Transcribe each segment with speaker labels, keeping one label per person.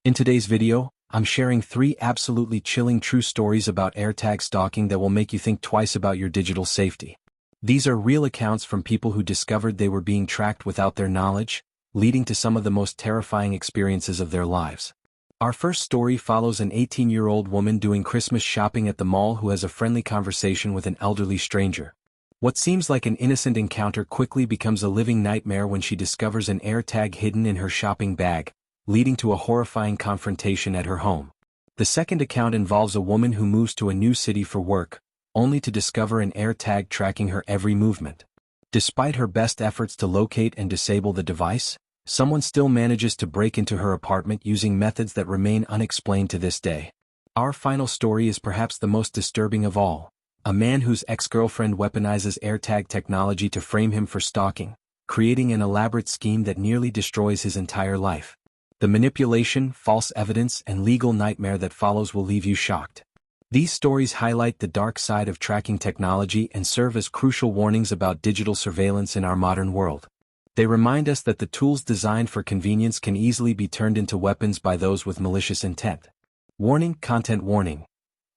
Speaker 1: In today's video, I'm sharing 3 absolutely chilling true stories about AirTag stalking that will make you think twice about your digital safety. These are real accounts from people who discovered they were being tracked without their knowledge, leading to some of the most terrifying experiences of their lives. Our first story follows an 18-year-old woman doing Christmas shopping at the mall who has a friendly conversation with an elderly stranger. What seems like an innocent encounter quickly becomes a living nightmare when she discovers an AirTag hidden in her shopping bag, leading to a horrifying confrontation at her home. The second account involves a woman who moves to a new city for work, only to discover an AirTag tracking her every movement. Despite her best efforts to locate and disable the device, someone still manages to break into her apartment using methods that remain unexplained to this day. Our final story is perhaps the most disturbing of all. A man whose ex-girlfriend weaponizes AirTag technology to frame him for stalking, creating an elaborate scheme that nearly destroys his entire life. The manipulation, false evidence, and legal nightmare that follows will leave you shocked. These stories highlight the dark side of tracking technology and serve as crucial warnings about digital surveillance in our modern world. They remind us that the tools designed for convenience can easily be turned into weapons by those with malicious intent. Warning, content warning.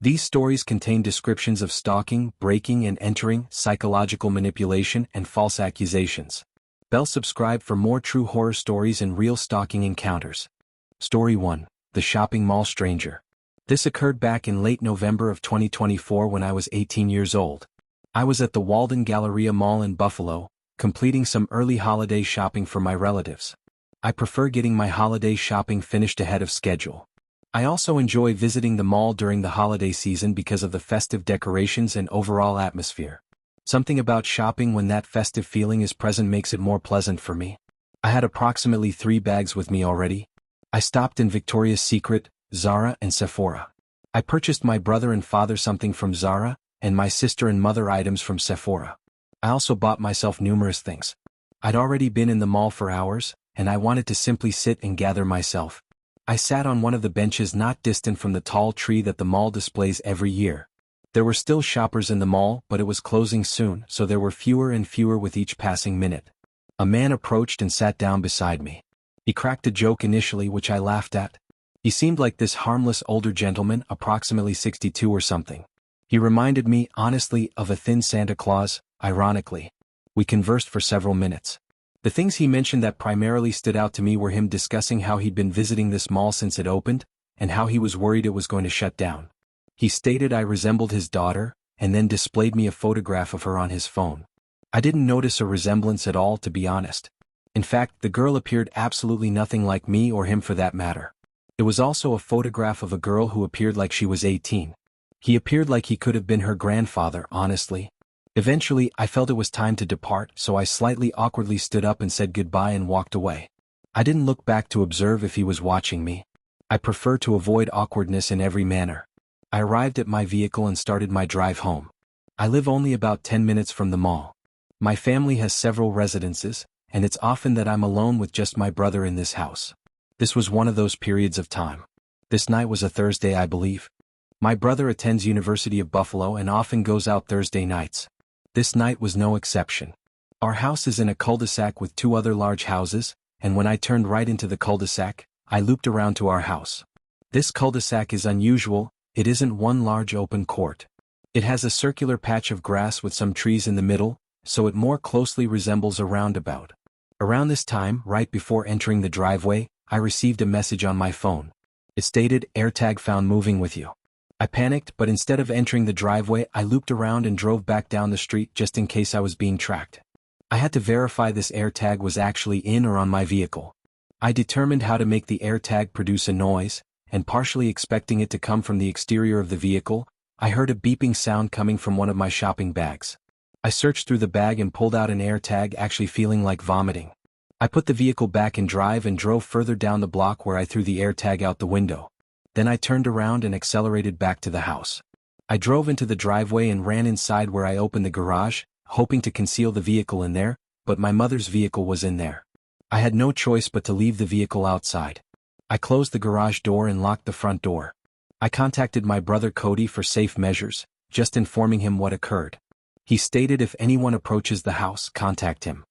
Speaker 1: These stories contain descriptions of stalking, breaking and entering, psychological manipulation, and false accusations. Subscribe for more true horror stories and real stalking encounters. Story 1. The Shopping Mall Stranger. This occurred back in late November of 2024 when I was 18 years old. I was at the Walden Galleria Mall in Buffalo, completing some early holiday shopping for my relatives. I prefer getting my holiday shopping finished ahead of schedule. I also enjoy visiting the mall during the holiday season because of the festive decorations and overall atmosphere. Something about shopping when that festive feeling is present makes it more pleasant for me. I had approximately 3 bags with me already. I stopped in Victoria's Secret, Zara, and Sephora. I purchased my brother and father something from Zara, and my sister and mother items from Sephora. I also bought myself numerous things. I'd already been in the mall for hours, and I wanted to simply sit and gather myself. I sat on one of the benches not distant from the tall tree that the mall displays every year. There were still shoppers in the mall, but it was closing soon, so there were fewer and fewer with each passing minute. A man approached and sat down beside me. He cracked a joke initially, which I laughed at. He seemed like this harmless older gentleman, approximately 62 or something. He reminded me, honestly, of a thin Santa Claus, ironically. We conversed for several minutes. The things he mentioned that primarily stood out to me were him discussing how he'd been visiting this mall since it opened, and how he was worried it was going to shut down. He stated I resembled his daughter, and then displayed me a photograph of her on his phone. I didn't notice a resemblance at all, to be honest. In fact, the girl appeared absolutely nothing like me or him for that matter. It was also a photograph of a girl who appeared like she was 18. He appeared like he could have been her grandfather, honestly. Eventually, I felt it was time to depart, so I slightly awkwardly stood up and said goodbye and walked away. I didn't look back to observe if he was watching me. I prefer to avoid awkwardness in every manner. I arrived at my vehicle and started my drive home. I live only about 10 minutes from the mall. My family has several residences, and it's often that I'm alone with just my brother in this house. This was one of those periods of time. This night was a Thursday, I believe. My brother attends University of Buffalo and often goes out Thursday nights. This night was no exception. Our house is in a cul-de-sac with 2 other large houses, and when I turned right into the cul-de-sac, I looped around to our house. This cul-de-sac is unusual. It isn't one large open court. It has a circular patch of grass with some trees in the middle, so it more closely resembles a roundabout. Around this time, right before entering the driveway, I received a message on my phone. It stated, "AirTag found moving with you." I panicked, but instead of entering the driveway, I looped around and drove back down the street just in case I was being tracked. I had to verify this AirTag was actually in or on my vehicle. I determined how to make the AirTag produce a noise, and partially expecting it to come from the exterior of the vehicle, I heard a beeping sound coming from one of my shopping bags. I searched through the bag and pulled out an AirTag, actually feeling like vomiting. I put the vehicle back in drive and drove further down the block where I threw the AirTag out the window. Then I turned around and accelerated back to the house. I drove into the driveway and ran inside where I opened the garage, hoping to conceal the vehicle in there, but my mother's vehicle was in there. I had no choice but to leave the vehicle outside. I closed the garage door and locked the front door. I contacted my brother Cody for safe measures, just informing him what occurred. He stated if anyone approaches the house, contact him.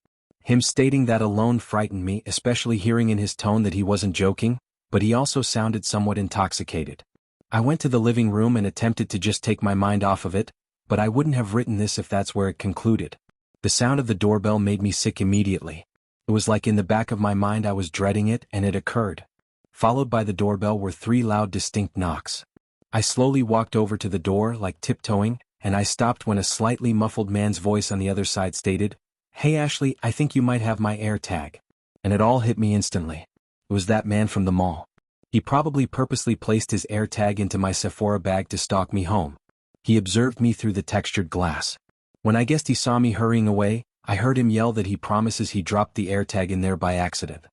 Speaker 1: Him stating that alone frightened me, especially hearing in his tone that he wasn't joking. but he also sounded somewhat intoxicated. I went to the living room and attempted to just take my mind off of it, but I wouldn't have written this if that's where it concluded. The sound of the doorbell made me sick immediately. It was like in the back of my mind I was dreading it, and it occurred. Followed by the doorbell were 3 loud distinct knocks. I slowly walked over to the door like tiptoeing, and I stopped when a slightly muffled man's voice on the other side stated, "Hey Ashley, I think you might have my AirTag." And it all hit me instantly. It was that man from the mall. He probably purposely placed his AirTag into my Sephora bag to stalk me home. He observed me through the textured glass. When I guessed he saw me hurrying away, I heard him yell that he promises he dropped the AirTag in there by accident.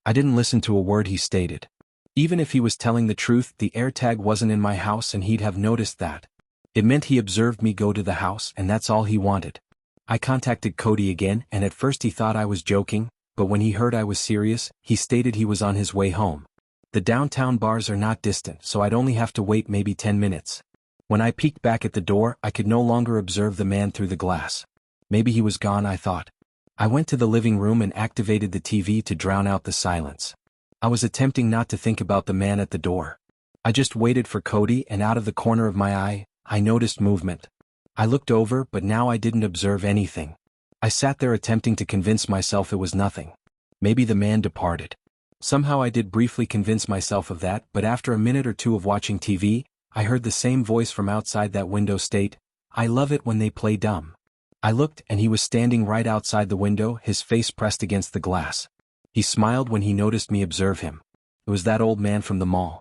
Speaker 1: I didn't listen to a word he stated. Even if he was telling the truth, the AirTag wasn't in my house and he'd have noticed that. It meant he observed me go to the house and that's all he wanted. I contacted Cody again, and at first he thought I was joking, but when he heard I was serious, he stated he was on his way home. The downtown bars are not distant, so I'd only have to wait maybe 10 minutes. When I peeked back at the door, I could no longer observe the man through the glass. Maybe he was gone, I thought. I went to the living room and activated the TV to drown out the silence. I was attempting not to think about the man at the door. I just waited for Cody, and out of the corner of my eye, I noticed movement. I looked over, but now I didn't observe anything. I sat there attempting to convince myself it was nothing. Maybe the man departed. Somehow I did briefly convince myself of that, but after a minute or two of watching TV, I heard the same voice from outside that window state, "I love it when they play dumb." I looked, and he was standing right outside the window, his face pressed against the glass. He smiled when he noticed me observe him. It was that old man from the mall.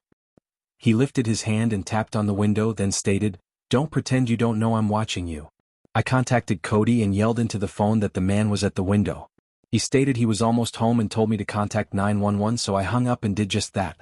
Speaker 1: He lifted his hand and tapped on the window, then stated, "Don't pretend you don't know I'm watching you." I contacted Cody and yelled into the phone that the man was at the window. He stated he was almost home and told me to contact 911, so I hung up and did just that.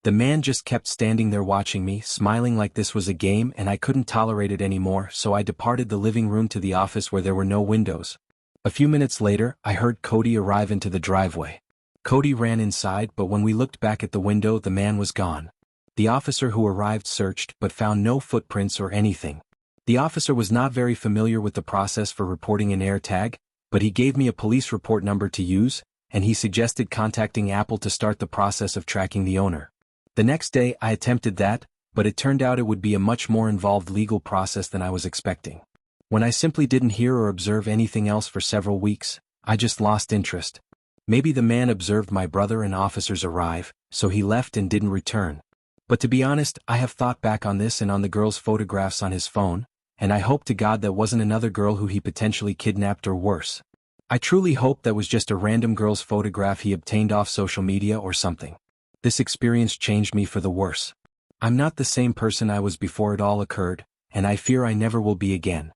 Speaker 1: The man just kept standing there watching me, smiling like this was a game, and I couldn't tolerate it anymore, so I departed the living room to the office where there were no windows. A few minutes later, I heard Cody arrive into the driveway. Cody ran inside, but when we looked back at the window, the man was gone. The officer who arrived searched but found no footprints or anything. The officer was not very familiar with the process for reporting an AirTag, but he gave me a police report number to use, and he suggested contacting Apple to start the process of tracking the owner. The next day I attempted that, but it turned out it would be a much more involved legal process than I was expecting. When I simply didn't hear or observe anything else for several weeks, I just lost interest. Maybe the man observed my brother and officers arrive, so he left and didn't return. But to be honest, I have thought back on this and on the girl's photographs on his phone, and I hope to God that wasn't another girl who he potentially kidnapped or worse. I truly hope that was just a random girl's photograph he obtained off social media or something. This experience changed me for the worse. I'm not the same person I was before it all occurred, and I fear I never will be again.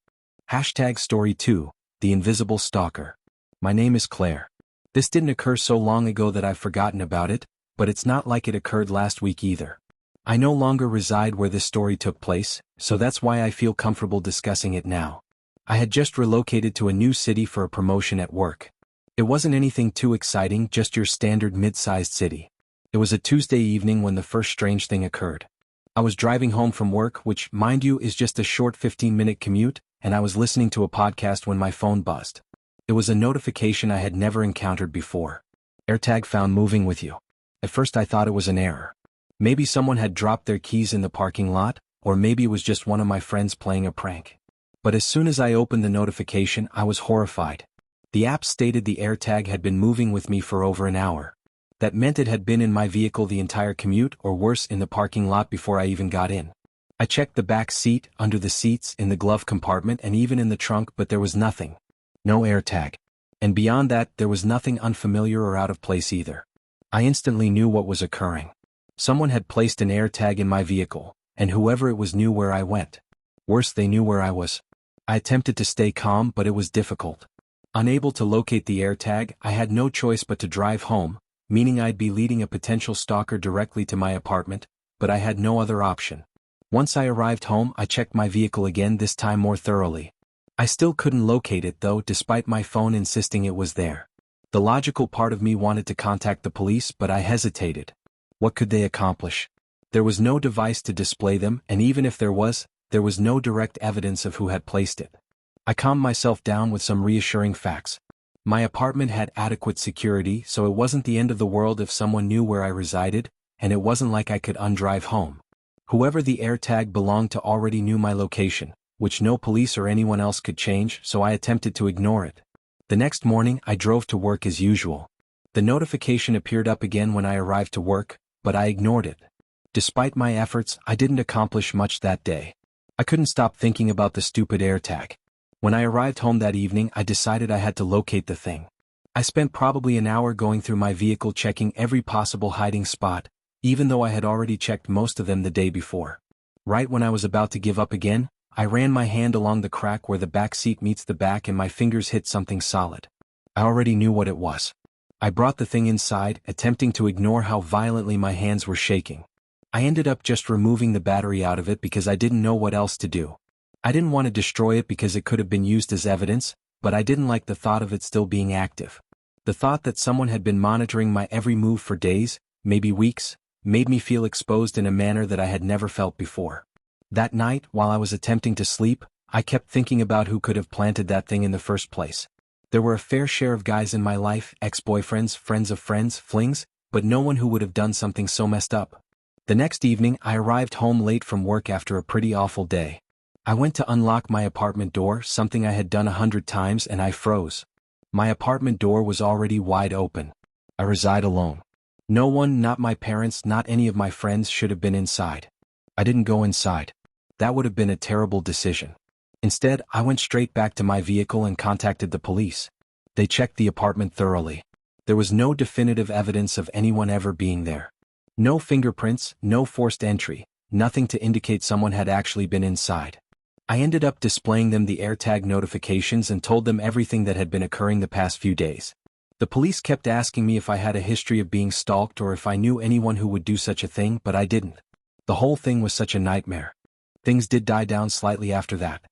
Speaker 1: #Story 2, The Invisible Stalker. My name is Claire. This didn't occur so long ago that I've forgotten about it, but it's not like it occurred last week either. I no longer reside where this story took place, so that's why I feel comfortable discussing it now. I had just relocated to a new city for a promotion at work. It wasn't anything too exciting, just your standard mid-sized city. It was a Tuesday evening when the first strange thing occurred. I was driving home from work, which, mind you, is just a short 15-minute commute, and I was listening to a podcast when my phone buzzed. It was a notification I had never encountered before. AirTag found moving with you. At first I thought it was an error. Maybe someone had dropped their keys in the parking lot, or maybe it was just one of my friends playing a prank. But as soon as I opened the notification, I was horrified. The app stated the AirTag had been moving with me for over an hour. That meant it had been in my vehicle the entire commute, or worse, in the parking lot before I even got in. I checked the back seat, under the seats, in the glove compartment, and even in the trunk, but there was nothing. No AirTag. And beyond that, there was nothing unfamiliar or out of place either. I instantly knew what was occurring. Someone had placed an AirTag in my vehicle, and whoever it was knew where I went. Worse, they knew where I was. I attempted to stay calm, but it was difficult. Unable to locate the AirTag, I had no choice but to drive home, meaning I'd be leading a potential stalker directly to my apartment, but I had no other option. Once I arrived home, I checked my vehicle again, this time more thoroughly. I still couldn't locate it though, despite my phone insisting it was there. The logical part of me wanted to contact the police, but I hesitated. What could they accomplish? There was no device to display them, and even if there was no direct evidence of who had placed it. I calmed myself down with some reassuring facts. My apartment had adequate security, so it wasn't the end of the world if someone knew where I resided, and it wasn't like I could undrive home. Whoever the AirTag belonged to already knew my location, which no police or anyone else could change, so I attempted to ignore it. The next morning, I drove to work as usual. The notification appeared up again when I arrived to work, but I ignored it. Despite my efforts, I didn't accomplish much that day. I couldn't stop thinking about the stupid AirTag. When I arrived home that evening, I decided I had to locate the thing. I spent probably an hour going through my vehicle checking every possible hiding spot, even though I had already checked most of them the day before. Right when I was about to give up again, I ran my hand along the crack where the back seat meets the back and my fingers hit something solid. I already knew what it was. I brought the thing inside, attempting to ignore how violently my hands were shaking. I ended up just removing the battery out of it because I didn't know what else to do. I didn't want to destroy it because it could have been used as evidence, but I didn't like the thought of it still being active. The thought that someone had been monitoring my every move for days, maybe weeks, made me feel exposed in a manner that I had never felt before. That night, while I was attempting to sleep, I kept thinking about who could have planted that thing in the first place. There were a fair share of guys in my life, ex-boyfriends, friends of friends, flings, but no one who would have done something so messed up. The next evening, I arrived home late from work after a pretty awful day. I went to unlock my apartment door, something I had done 100 times, and I froze. My apartment door was already wide open. I reside alone. No one, not my parents, not any of my friends, should have been inside. I didn't go inside. That would have been a terrible decision. Instead, I went straight back to my vehicle and contacted the police. They checked the apartment thoroughly. There was no definitive evidence of anyone ever being there. No fingerprints, no forced entry, nothing to indicate someone had actually been inside. I ended up displaying them the AirTag notifications and told them everything that had been occurring the past few days. The police kept asking me if I had a history of being stalked or if I knew anyone who would do such a thing, but I didn't. The whole thing was such a nightmare. Things did die down slightly after that.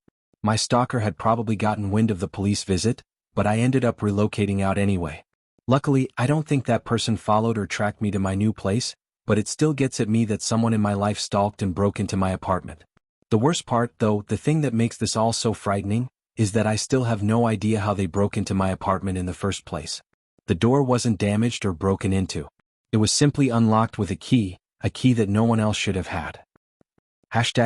Speaker 1: My stalker had probably gotten wind of the police visit, but I ended up relocating out anyway. Luckily, I don't think that person followed or tracked me to my new place, but it still gets at me that someone in my life stalked and broke into my apartment. The worst part, though, the thing that makes this all so frightening, is that I still have no idea how they broke into my apartment in the first place. The door wasn't damaged or broken into. It was simply unlocked with a key that no one else should have had.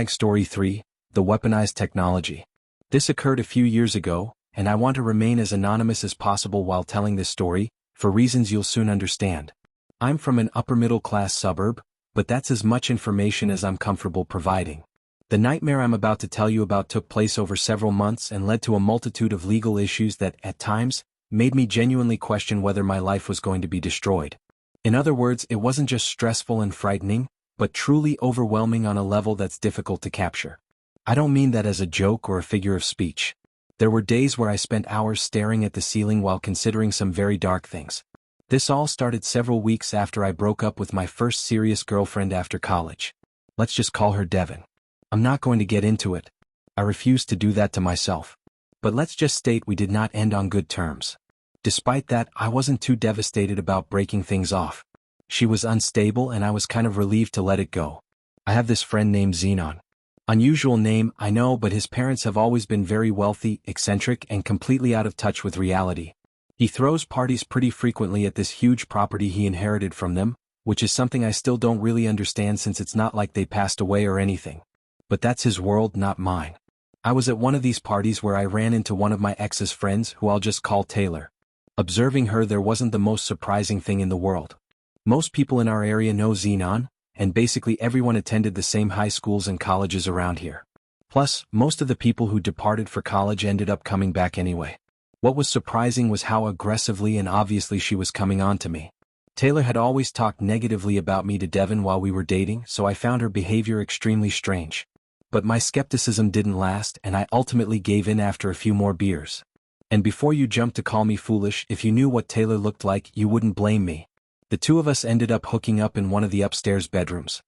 Speaker 1: Story 3, the weaponized technology. This occurred a few years ago, and I want to remain as anonymous as possible while telling this story, for reasons you'll soon understand. I'm from an upper-middle-class suburb, but that's as much information as I'm comfortable providing. The nightmare I'm about to tell you about took place over several months and led to a multitude of legal issues that, at times, made me genuinely question whether my life was going to be destroyed. In other words, it wasn't just stressful and frightening, but truly overwhelming on a level that's difficult to capture. I don't mean that as a joke or a figure of speech. There were days where I spent hours staring at the ceiling while considering some very dark things. This all started several weeks after I broke up with my first serious girlfriend after college. Let's just call her Devin. I'm not going to get into it. I refuse to do that to myself. But let's just state we did not end on good terms. Despite that, I wasn't too devastated about breaking things off. She was unstable and I was kind of relieved to let it go. I have this friend named Xenon. Unusual name, I know, but his parents have always been very wealthy, eccentric, and completely out of touch with reality. He throws parties pretty frequently at this huge property he inherited from them, which is something I still don't really understand since it's not like they passed away or anything. But that's his world, not mine. I was at one of these parties where I ran into one of my ex's friends, who I'll just call Taylor. Observing her, there wasn't the most surprising thing in the world. Most people in our area know Xenon, and basically everyone attended the same high schools and colleges around here. Plus, most of the people who departed for college ended up coming back anyway. What was surprising was how aggressively and obviously she was coming on to me. Taylor had always talked negatively about me to Devin while we were dating, so I found her behavior extremely strange. But my skepticism didn't last, and I ultimately gave in after a few more beers. And before you jump to call me foolish, if you knew what Taylor looked like, you wouldn't blame me. The two of us ended up hooking up in one of the upstairs bedrooms.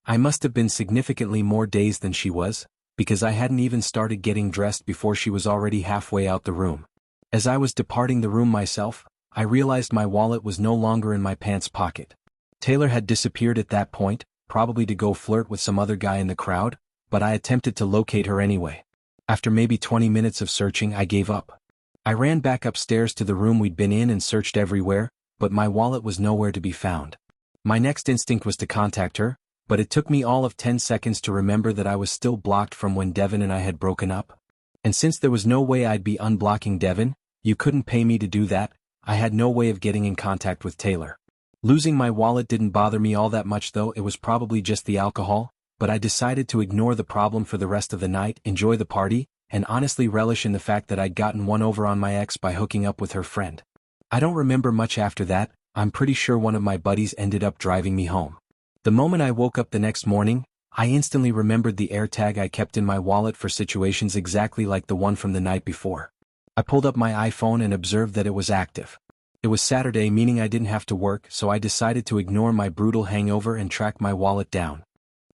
Speaker 1: I must have been significantly more dazed than she was, because I hadn't even started getting dressed before she was already halfway out the room. As I was departing the room myself, I realized my wallet was no longer in my pants pocket. Taylor had disappeared at that point, probably to go flirt with some other guy in the crowd, but I attempted to locate her anyway. After maybe 20 minutes of searching, I gave up. I ran back upstairs to the room we'd been in and searched everywhere, but my wallet was nowhere to be found. My next instinct was to contact her, but it took me all of 10 seconds to remember that I was still blocked from when Devin and I had broken up. And since there was no way I'd be unblocking Devin, you couldn't pay me to do that, I had no way of getting in contact with Taylor. Losing my wallet didn't bother me all that much though, it was probably just the alcohol, but I decided to ignore the problem for the rest of the night, enjoy the party, and honestly relish in the fact that I'd gotten one over on my ex by hooking up with her friend. I don't remember much after that. I'm pretty sure one of my buddies ended up driving me home. The moment I woke up the next morning, I instantly remembered the AirTag I kept in my wallet for situations exactly like the one from the night before. I pulled up my iPhone and observed that it was active. It was Saturday, meaning I didn't have to work, so I decided to ignore my brutal hangover and track my wallet down.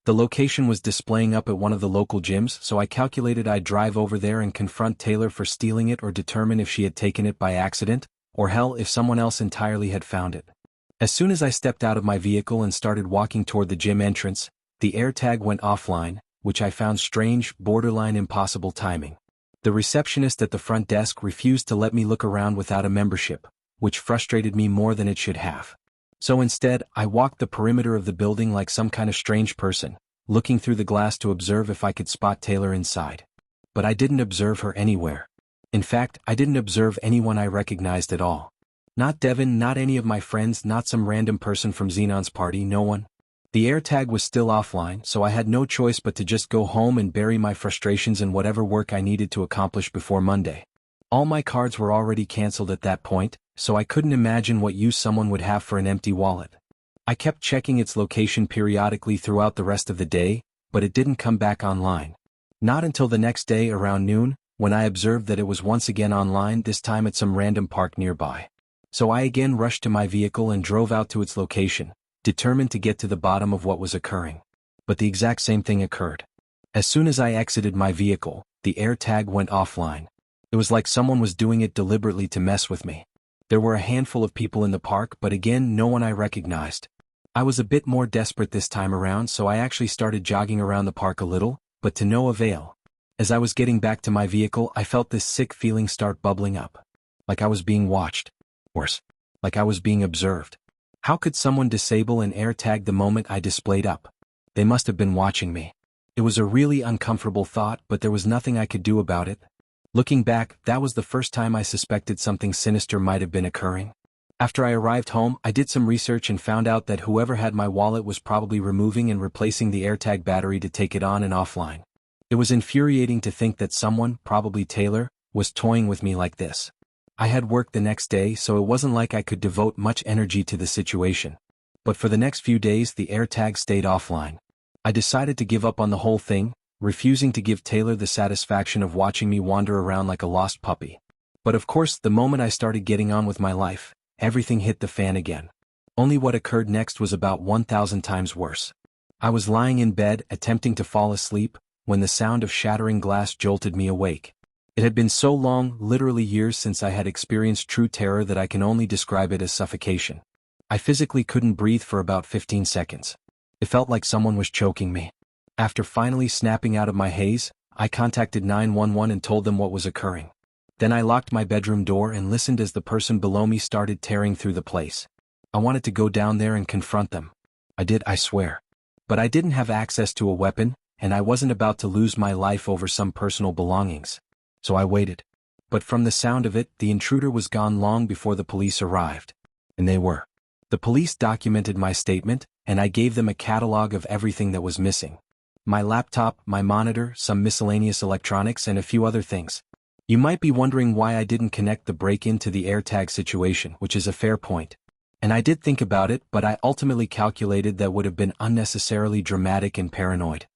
Speaker 1: The location was displaying up at one of the local gyms, so I calculated I'd drive over there and confront Taylor for stealing it or determine if she had taken it by accident, or hell, if someone else entirely had found it. As soon as I stepped out of my vehicle and started walking toward the gym entrance, the AirTag went offline, which I found strange, borderline impossible timing. The receptionist at the front desk refused to let me look around without a membership, which frustrated me more than it should have. So instead, I walked the perimeter of the building like some kind of strange person, looking through the glass to observe if I could spot Taylor inside. But I didn't observe her anywhere. In fact, I didn't observe anyone I recognized at all. Not Devin, not any of my friends, not some random person from Xenon's party, no one. The AirTag was still offline, so I had no choice but to just go home and bury my frustrations in whatever work I needed to accomplish before Monday. All my cards were already canceled at that point, so I couldn't imagine what use someone would have for an empty wallet. I kept checking its location periodically throughout the rest of the day, but it didn't come back online. Not until the next day around noon, when I observed that it was once again online, this time at some random park nearby. So I again rushed to my vehicle and drove out to its location, determined to get to the bottom of what was occurring. But the exact same thing occurred. As soon as I exited my vehicle, the AirTag went offline. It was like someone was doing it deliberately to mess with me. There were a handful of people in the park, but again no one I recognized. I was a bit more desperate this time around, so I actually started jogging around the park a little, but to no avail. As I was getting back to my vehicle, I felt this sick feeling start bubbling up. Like I was being watched. Worse. Like I was being observed. How could someone disable an AirTag the moment I displayed up? They must have been watching me. It was a really uncomfortable thought, but there was nothing I could do about it. Looking back, that was the first time I suspected something sinister might have been occurring. After I arrived home, I did some research and found out that whoever had my wallet was probably removing and replacing the AirTag battery to take it on and offline. It was infuriating to think that someone, probably Taylor, was toying with me like this. I had work the next day, so it wasn't like I could devote much energy to the situation. But for the next few days, the AirTag stayed offline. I decided to give up on the whole thing, refusing to give Taylor the satisfaction of watching me wander around like a lost puppy. But of course, the moment I started getting on with my life, everything hit the fan again. Only what occurred next was about 1,000 times worse. I was lying in bed, attempting to fall asleep, when the sound of shattering glass jolted me awake. It had been so long, literally years, since I had experienced true terror that I can only describe it as suffocation. I physically couldn't breathe for about 15 seconds. It felt like someone was choking me. After finally snapping out of my haze, I contacted 911 and told them what was occurring. Then I locked my bedroom door and listened as the person below me started tearing through the place. I wanted to go down there and confront them. I did, I swear. But I didn't have access to a weapon, and I wasn't about to lose my life over some personal belongings. So I waited. But from the sound of it, the intruder was gone long before the police arrived. And they were. The police documented my statement, and I gave them a catalog of everything that was missing. My laptop, my monitor, some miscellaneous electronics, and a few other things. You might be wondering why I didn't connect the break-in to the AirTag situation, which is a fair point. And I did think about it, but I ultimately calculated that would have been unnecessarily dramatic and paranoid.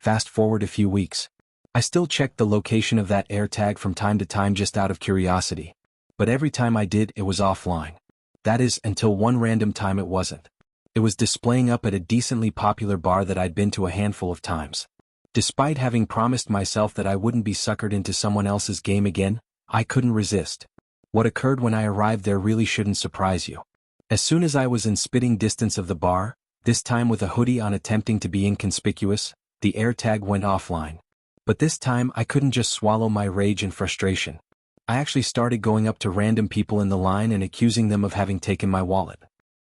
Speaker 1: Fast forward a few weeks. I still checked the location of that AirTag from time to time just out of curiosity. But every time I did, it was offline. That is, until one random time it wasn't. It was displaying up at a decently popular bar that I'd been to a handful of times. Despite having promised myself that I wouldn't be suckered into someone else's game again, I couldn't resist. What occurred when I arrived there really shouldn't surprise you. As soon as I was in spitting distance of the bar, this time with a hoodie on attempting to be inconspicuous, the AirTag went offline. But this time I couldn't just swallow my rage and frustration. I actually started going up to random people in the line and accusing them of having taken my wallet.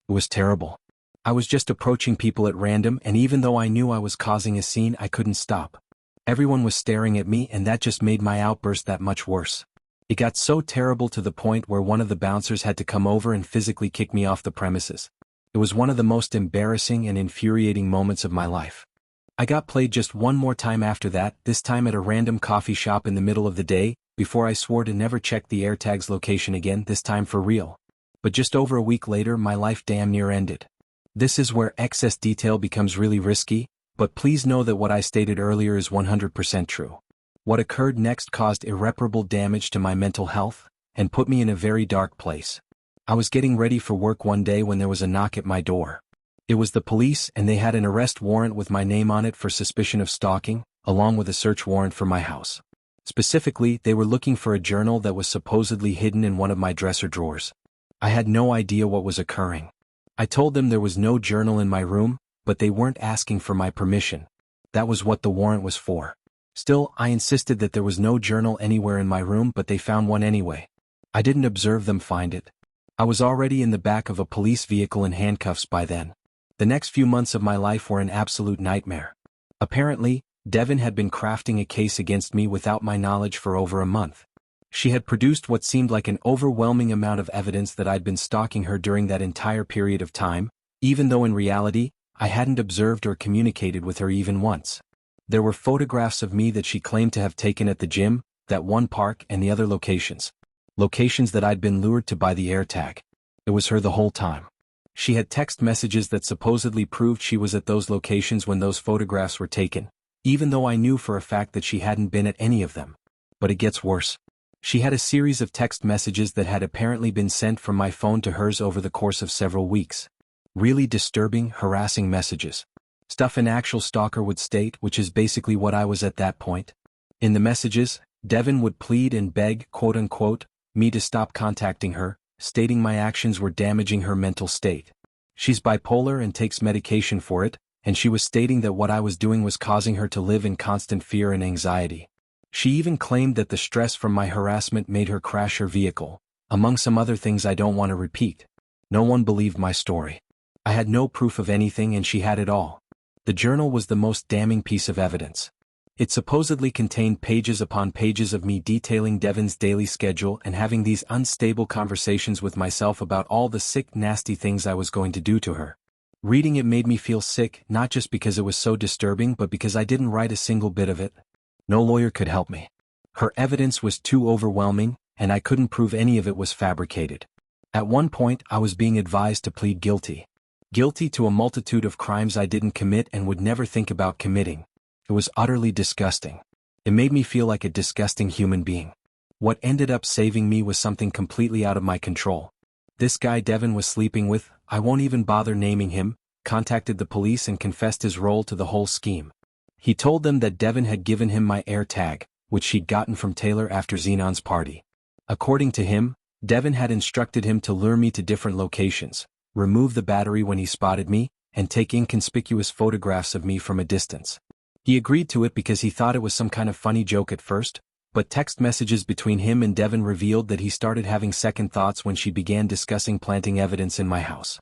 Speaker 1: It was terrible. I was just approaching people at random, and even though I knew I was causing a scene, I couldn't stop. Everyone was staring at me, and that just made my outburst that much worse. It got so terrible to the point where one of the bouncers had to come over and physically kick me off the premises. It was one of the most embarrassing and infuriating moments of my life. I got played just one more time after that, this time at a random coffee shop in the middle of the day, before I swore to never check the AirTag's location again, this time for real. But just over a week later, my life damn near ended. This is where excess detail becomes really risky, but please know that what I stated earlier is 100% true. What occurred next caused irreparable damage to my mental health, and put me in a very dark place. I was getting ready for work one day when there was a knock at my door. It was the police, and they had an arrest warrant with my name on it for suspicion of stalking, along with a search warrant for my house. Specifically, they were looking for a journal that was supposedly hidden in one of my dresser drawers. I had no idea what was occurring. I told them there was no journal in my room, but they weren't asking for my permission. That was what the warrant was for. Still, I insisted that there was no journal anywhere in my room, but they found one anyway. I didn't observe them find it. I was already in the back of a police vehicle in handcuffs by then. The next few months of my life were an absolute nightmare. Apparently, Devin had been crafting a case against me without my knowledge for over a month. She had produced what seemed like an overwhelming amount of evidence that I'd been stalking her during that entire period of time, even though in reality, I hadn't observed or communicated with her even once. There were photographs of me that she claimed to have taken at the gym, that one park, and the other locations. Locations that I'd been lured to by the AirTag. It was her the whole time. She had text messages that supposedly proved she was at those locations when those photographs were taken, even though I knew for a fact that she hadn't been at any of them. But it gets worse. She had a series of text messages that had apparently been sent from my phone to hers over the course of several weeks. Really disturbing, harassing messages. Stuff an actual stalker would state, which is basically what I was at that point. In the messages, Devin would plead and beg, quote-unquote, me to stop contacting her, stating my actions were damaging her mental state. She's bipolar and takes medication for it, and she was stating that what I was doing was causing her to live in constant fear and anxiety. She even claimed that the stress from my harassment made her crash her vehicle, among some other things I don't want to repeat. No one believed my story. I had no proof of anything, and she had it all. The journal was the most damning piece of evidence. It supposedly contained pages upon pages of me detailing Devin's daily schedule and having these unstable conversations with myself about all the sick, nasty things I was going to do to her. Reading it made me feel sick, not just because it was so disturbing, but because I didn't write a single bit of it. No lawyer could help me. Her evidence was too overwhelming, and I couldn't prove any of it was fabricated. At one point, I was being advised to plead guilty. Guilty to a multitude of crimes I didn't commit and would never think about committing. It was utterly disgusting. It made me feel like a disgusting human being. What ended up saving me was something completely out of my control. This guy Devin was sleeping with, I won't even bother naming him, contacted the police and confessed his role to the whole scheme. He told them that Devin had given him my AirTag, which she'd gotten from Taylor after Xenon's party. According to him, Devin had instructed him to lure me to different locations, remove the battery when he spotted me, and take inconspicuous photographs of me from a distance. He agreed to it because he thought it was some kind of funny joke at first, but text messages between him and Devin revealed that he started having second thoughts when she began discussing planting evidence in my house.